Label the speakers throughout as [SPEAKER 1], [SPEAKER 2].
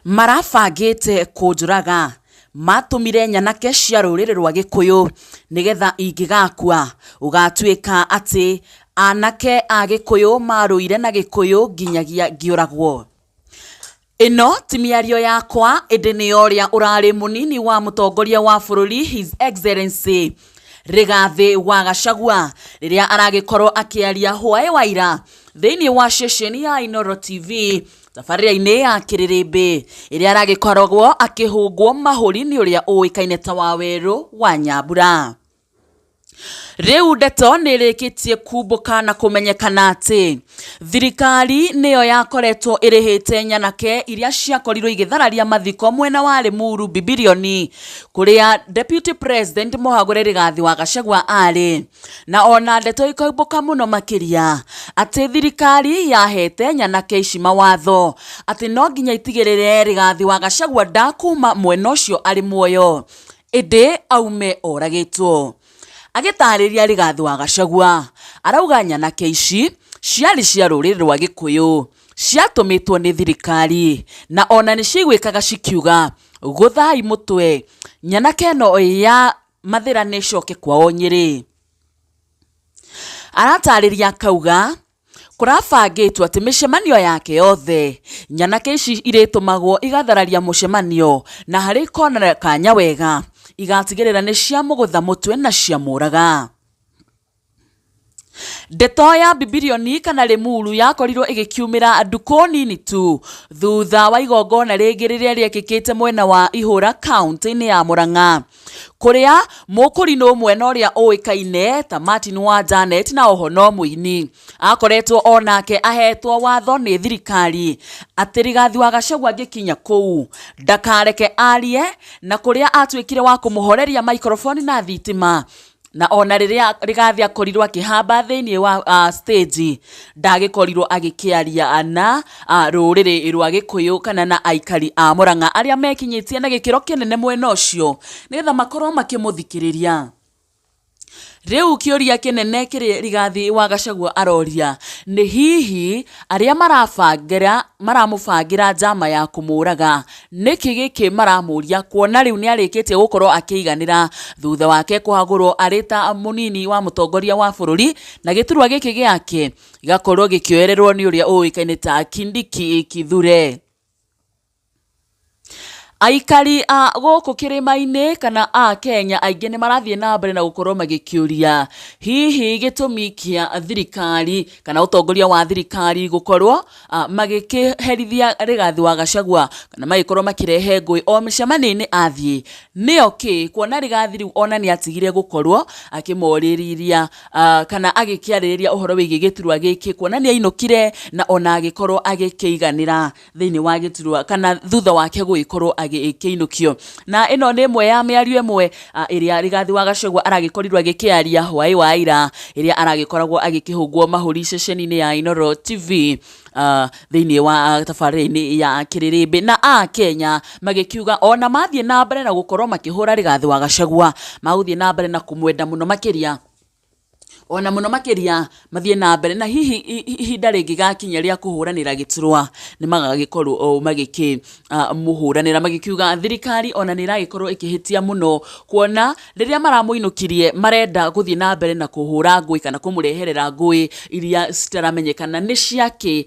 [SPEAKER 1] marabangite kunjuraga matumire Nyanake cia ruriri rwa Gikuyu nigetha ingigakua ugatuika ati anake a Gikuyu maruire na Gikuyu nginyagia ngiuragwo. Ino ti miario yakwa indi ni oria urari munini wa mutongoria wa bururi His Excellency Rigathi wa Gachagua riria aragikorwo akiaria hwae waira thiini wa ceceni ya Inooro TV tabarĩra-inĩ ya Kĩrĩrĩmbĩ iria aragikoragwo akihungwo mahuri ni uria uikaine ta wa Werũ wa Nyambura. Riu ndeto nirikitie kumbuka na kumenyekana ati thirikari niyo yakoretwo irihite Nyanake iria ciakorirwo igithararia mathiko mwena wa Limuru bibilioni kuria Deputy President Mũhagũre Rigathi wa Gachagua ari na ona ndeto ikaumbuka muno makiria ati thirikari yahete Nyanake ici mawatho ati no nginya itigirire Rigathi wa Gachagua ndakuma mwena ucio ari muoyo indi aume oragitwo. Agitariria Rigathi wa Gachagua arauga Nyanake ici ciari cia ruriri rwa Gikuyu ciatumitwo ni thirikari na ona ni cigwikaga cikiuga guthai mutwe Nyanake no ya mathira ni coke kwao Nyeri. Aratariria kauga kurabangitwo ati micemanio yake yothe Nyanake ici iritumagwo igathararia mucemanio na hari kona kanya wega igatigirira ni cia mugutha mutwe na cia muraga. Ndeto ya bibilioni kana Limuru yakorirwo igikiumira nduko nini tu thutha wa igongona ringi riria riekikite mwena wa Ihura county-ini ya Murang'a kuria mukurino mwena uria uikaine ta Martin wa Janet na ohono muini akoretwo onake ahetwo watho ni thirikari ati Rigathi wa Gachagua gikinya kuu ndakareke arie na kuria atwikire wa kumuhoreria microphone na thitima na ona riria Rigathi akorirwo akihamba thiini wa stage ndagikorirwo agikiaria na ruriri rwa Gikuyu kana na aikari a Murang'a aria mekinyitie na gikiro kinene mwena ucio nigetha makorwo makimuthikiriria. Riu kioria kinene kiri Rigathi wa Gachagua aroria ni hihi aria maramubangira njama ya kumuraga niki giki maramuria kuona riu ni arikitie gukorwo akiiganira thutha wake kuhagurwo arita munini wa mutongoria wa bururi na giturwa giki giake gakorwo gikioererwo ni uria uikaine ta Kindiki Kithure. Aikari a goko kirima-ini kana a Kenya aingi ni marathie na mbere na gukorwo magikiuria hihi gitumi kia thirikari kana utongoria wa thirikari gukorwo magikiherithia Rigathi wa Gachagua kana magikorwo makirehe ngui o micemani-ini athie niyo ki kuona Rigathi riu ona ni atigire gukorwo akimoririria kana agikiaririria uhoro wigi giturwa giki kuona ni ainukire na ona agikorwo agikiiganira thiini wa giturwa kana thutha wake guikorwo ikiinukio na ino ni imwe ya miario imwe iria Rigathi wa Gachagua aragikorirwo agikiaria hwai waira iria aragikoragwo agikihungwo mahuri ceceni-ini ya Inooro TV thiini wa tabarĩra-inĩ ya Kĩrĩrĩmbĩ na a Kenya magikiuga ona mathie na mbere na gukorwo makihura Rigathi wa Gachagua maguthie na mbere na kumwenda muno makiria ona muno makiria mathie na mbere na hihi ihinda ringi gakinya ria kuhuranira giturwa ni magagikorwo magiki muhuranira magikiuga thirikari ona ni iragikorwo ikihitia muno kuona riria maramuinukirie marenda guthie na mbere na kuhura ngui kana kumureherera ngui iria citaramenyekana ni ciake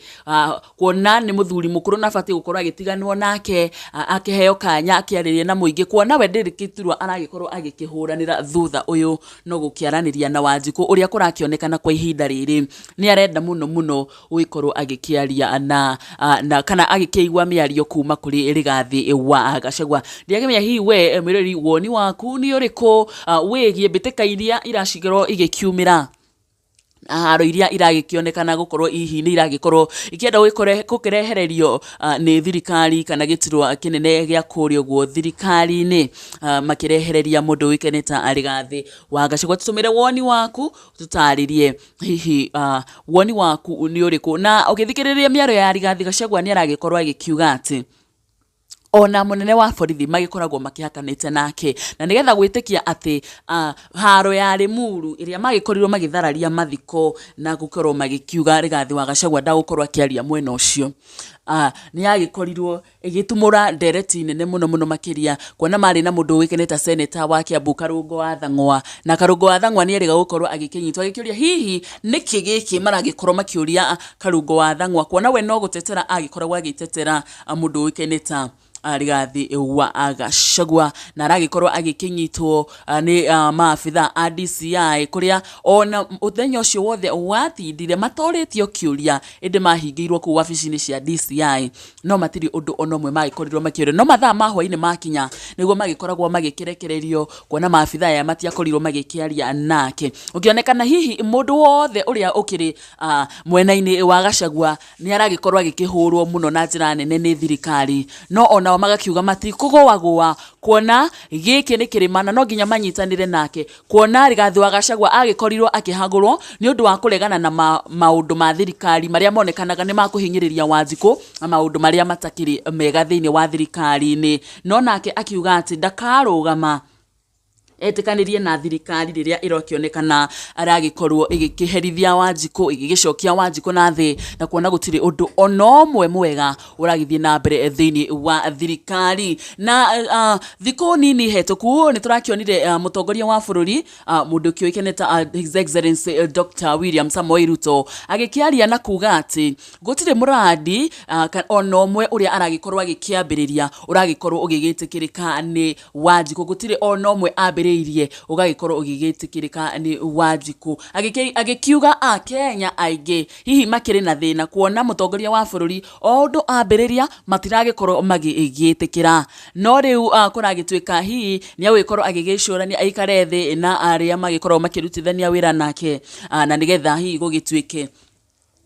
[SPEAKER 1] kuona ni muthuri mukuru na bati gukorwo agitiganwo nake akiheo kanya akiaririe na muingi kuona we ndirikiturwa aragikorwo agikihuranira thutha uyu no gukiaraniria na Wanjiku uria kurakionekana kwa ihinda riri ni arenda muno uikorwo agikiaria na kana agikigwa miario kuma kuri Rigathi wa Gachagua. Ndiagimenya hihi we mwiriri woni waku ni uriku wigie mbitika iria iracigirwo igikiumira haro iria iragikionekana gukorwo ihi ni iragikorwo ikienda gukirehererio ni thirikari kana giturwa kinene gia kurio guo thirikari-ini makirehereria mundu wikene ta Rigathi wa Gachagua. Tutumire woni waku tutaririe hihi woni waku ni uriku na ugithikiriria miario ya Rigathi Gachagua ni aragikorwo agikiuga ati ona munene wa borithi magikoragwo makihakanite nake na nigetha gwitikia ati haro ya Limuru iria magikorirwo magithararia mathiko na gukorwo magikiuga Rigathi wa Gachagua ndagukorwo akiaria mwena ucio ni agikorirwo igitumura ndereti nene muno makiria kuona mari na mundu wikeneta senator wa Kiambu Karungo wa Thang'wa na Karungo wa Thang'wa ni eriga gukorwo agikinyitwo agikiuria hihi niki giki maragikorwo makiuria Karungo wa Thang'wa kuona we no gutetera agikorwo agitetera mundu wikeneta Rigathi wa Gachagua na aragikorwo agikinyitwo ni maafitha a DCI kuria ona uthenya ucio wothe watindire matoretio kiuria indi mahingirwo ku wabici-ini cia DCI no matiri undu onomwe magikorirwo makiuria no mathaa mahwa-ini makinya niguo magikoragwo magikirekererio kuona maafitha ya matiakorirwo magikiaria nake ukionekana hihi mundu wothe uria ukiri mwena-ini wa Gachagua ni aragikorwo agikihurwo muno na njira nene ni thirikari no ona magakiuga mati kugowagwa kuona giki ni kirimana no nginya manyitanire nake kuona Rigathi wa Gachagua agikorirwo akihagurwo ni undu wa kuregana na maundu ma thirikari maria monekanaga ni makuhinyiriria Wanjiku maundu maria matakiri mega thiini wa thirikari-ini no nake akiuga ati ndakarugama etikanirie na thirikari riria irokionekana aragikorwo igikiherithia Wanjiku igigicokia Wanjiku na thi na kuona gutiri undu onomwe mwega uragithie na mbere thiini wa thirikari na thiko nini hetuku ni turakionire mutongoria wa bururi mundu kioikeneta His Excellency Dr. William Samoei Ruto agikiaria na kuga ati gutiri muradi onomwe uria aragikorwo agikiambiriria uragikorwo ugigitikirika ni Wanjiku gutiri onomwe ugagikorwo ugigitikirika ni Wanjiku agikiuga Kenya aige hihi makiri na thina kuona mutongoria wa bururi ondu ambiriria matiragikorwo magigitikira no riu kuragituika hihi ni agikorwo agigicurania aikare thi na aria magikorwo makirutithania wira nake na nigetha hihi gugituike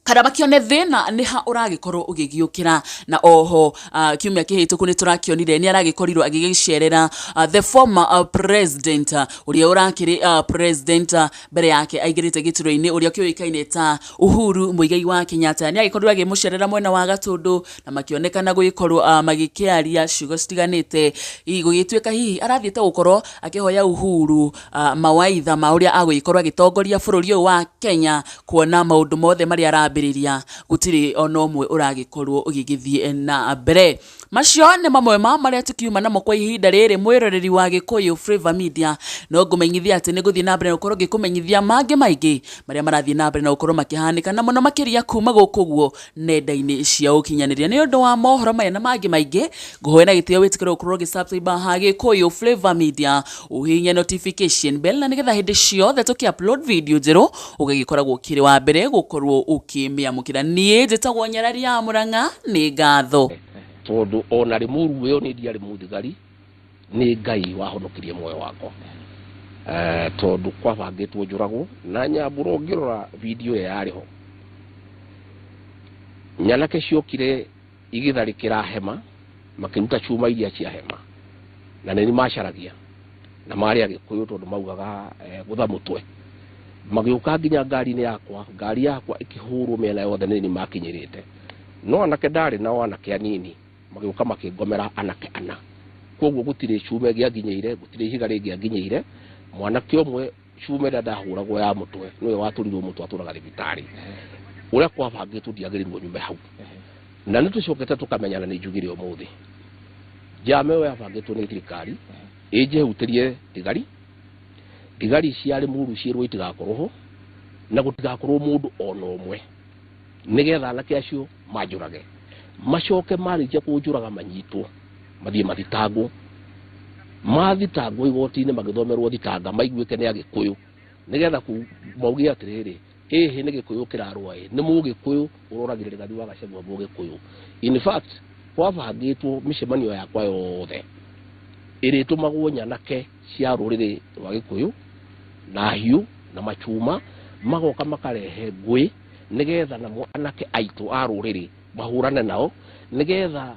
[SPEAKER 1] kada bakione thina ni ha uragikorwo ugigiukira na oho kiumia kihituku ni turakionire ni aragikoriro agigicerera the former president uria urakiri president mbere yake aigirite gituro-ini uria kioikaine ta Uhuru Muigai wa Kenyatta ni agikoriro agimucerera mwena wa Gatundu na makionekana gugikorwo magikiaria ciugo citiganite igugituika hihi arathiete gukorwo akihoya Uhuru mawaitha ma uria agikorwo agitongoria bururi wa Kenya kuona maundu mothe maria ambiriria gutiri onomwe uragikorwo ugigithie na mbere macio ne mamwe maria tukiuma namo kwa ihinda riri mwiroreri wa Gikuyu Flavor Media no ngumenyithia ati ni guthie na mbere gukorwo gikumenyithia mangi maingi maria marathie na mbere na gukorwo makihanika na muno makiria kuma gukuguo nenda-ini cia ukinyaniria ni undu wa mohoro maya na mangi maingi nguhoena gitio witikire gukorwo gisubscribe ha Gikuyu Flavor Media uhinye notification bell na nigetha hindi ciothe tuki upload video njeru ugigikoragwo kiri wa mbere gukorwo ukimiamukira nie njitagwo Nyarari ya Murang'a ni ngatho
[SPEAKER 2] tondu ona Limuru yo ni ndiari muthigari ni Ngai wahonokirie moyo wako tondu kwabangitwo njuragwo na Nyambura ngirora video yariho Nyanake ciokire igitharikira hema makiruta chuma iria cia hema na nini macaragia na mari Agikuyu tondu maugaga gutha mutwe magiuka nginya ngari yakwa ikihurwo mena yothe nini makinyirite no anake ndari na anake anini magiuka makingomera anake ana koguo gutire chume giaginyeire gutire ihiga ringi aginyeire mwanake omwe chume ndahuragwo ya mutwe niwe waturirwo mutwe aturaga thibitari uria kwabangitwo ndiagirirwo nyume hau na nitucokete tukamenyana ni njugire umuthi jame we abangitwo ni thirikari eje hutirie thigari cia Limuru cirwo itigakorwo na gutigakorwo mundu ona omwe nigetha anake acio manjurage macoke marikia kunjuraga manyitwo mathie mathitangwo igoti-ini magithomerwo thitanga maiguike ni Agikuyu nigetha maugie atiriri hihi ni Gikuyu kirarwa ni Mugikuyu uroragire Rigathi wa Gachagua Mugikuyu in fact kwabangitwo micemanio yakwa yothe iritumagwo nyanake cia ruriri rwa Gikuyu na hiu na machuma magoka makarehe ngui nigetha na anake aitu a ruriri bahurane nao nigetha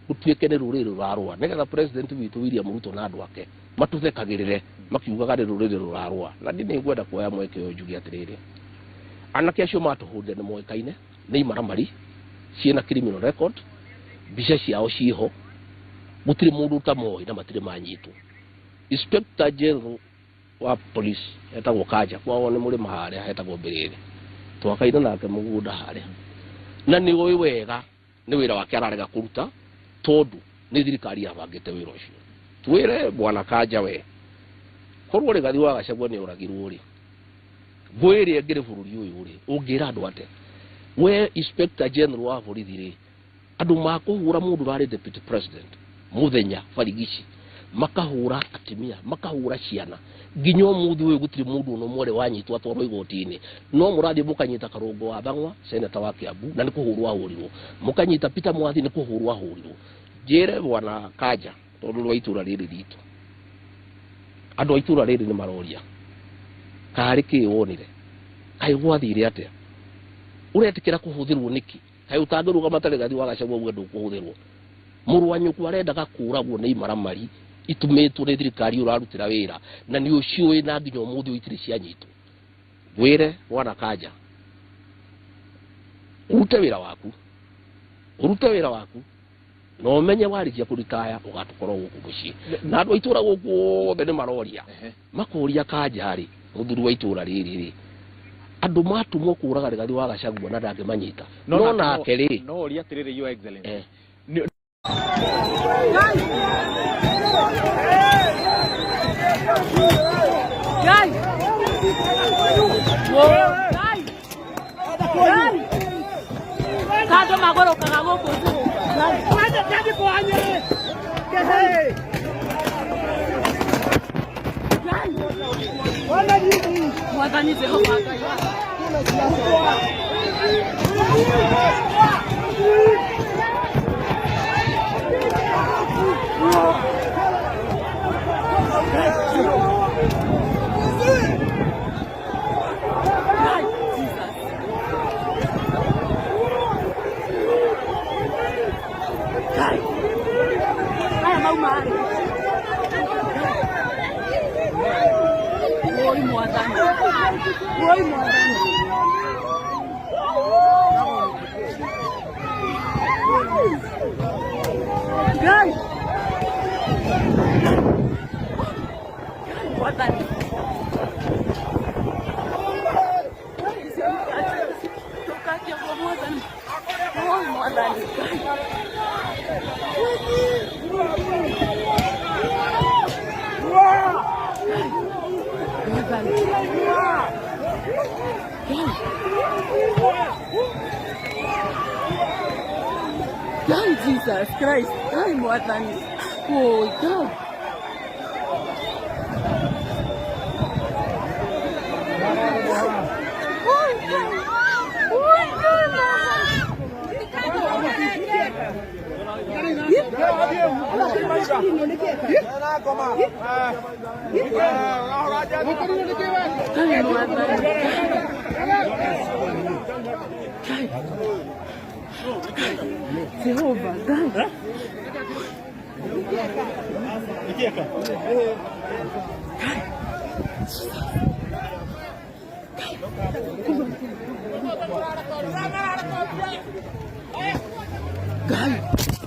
[SPEAKER 2] gutuike ni ruriri rurarwa nigetha president witu William Ruto na andu ake matuthekagirire makiugaga ni ruriri rurarwa na ndini ngwenda kuoya mweke uyu njugi atiriri anake acio matuhunde ni moikaine ni imaramari ciena criminal record bica ciao ciho gutire mundu tamohi na matire manyitu. Inspector General wa police etagwo Kaja kwao ni muri mahare etagwo Mbiriri twakaina nake mugunda hare na ni oi wega ni wira wake ararega kuruta tondu ni thirikari yabangite wira ucio twire bwana Kaja we korwo Rigathi wa Gachagua ni uragirwo ri gwiri ngire bururi uyu ri ungira andu ate we Inspector General wa borithi ri andu makuhura mundu rari deputy president muthenya barigici makahura atimia makahura ciana nginyo muthu uyu gutiri mundu no mwore wanyitwa atwarwo igotini no murathi mukanyita Karungo wa Bang'wa senator wa Kiambu na nikuhurwa hurirwo mukanyita Peter Mwathi nikuhurwa hurirwo jere bwana Kaja tondu wa itura riri ritu andu a itura riri ni maroria kari ki wonire kai gwathire atia uretikira kuhuthirwo niki kai utanduruga matarigathi wa Gachagua uge ndukuhuthirwo murwanyu kwarenda gakuragwo ni maramari itumetwo ni thirikari urarutira wira na ni ucio ina nginyo muthi uitire cianyito gwire wana Kaja urute wira waku no menye warikia kuritaya ugatukoro guku muci na andu aitura guku othe ni maroria makuria Kaja ri muthuru wa itura riri ri andu matumwo kuraga Rigathi wa Gachagua na ndangimanyita no nake ri
[SPEAKER 3] no ria tirire your excellency
[SPEAKER 1] Kado magoro kagago kuzu.
[SPEAKER 4] Kwenda jadi kwanye. Kehe. Wala nini?
[SPEAKER 1] Mwadhani zeho maga. Jesus Christ, I'm more than oh God. Jehovah, God. God.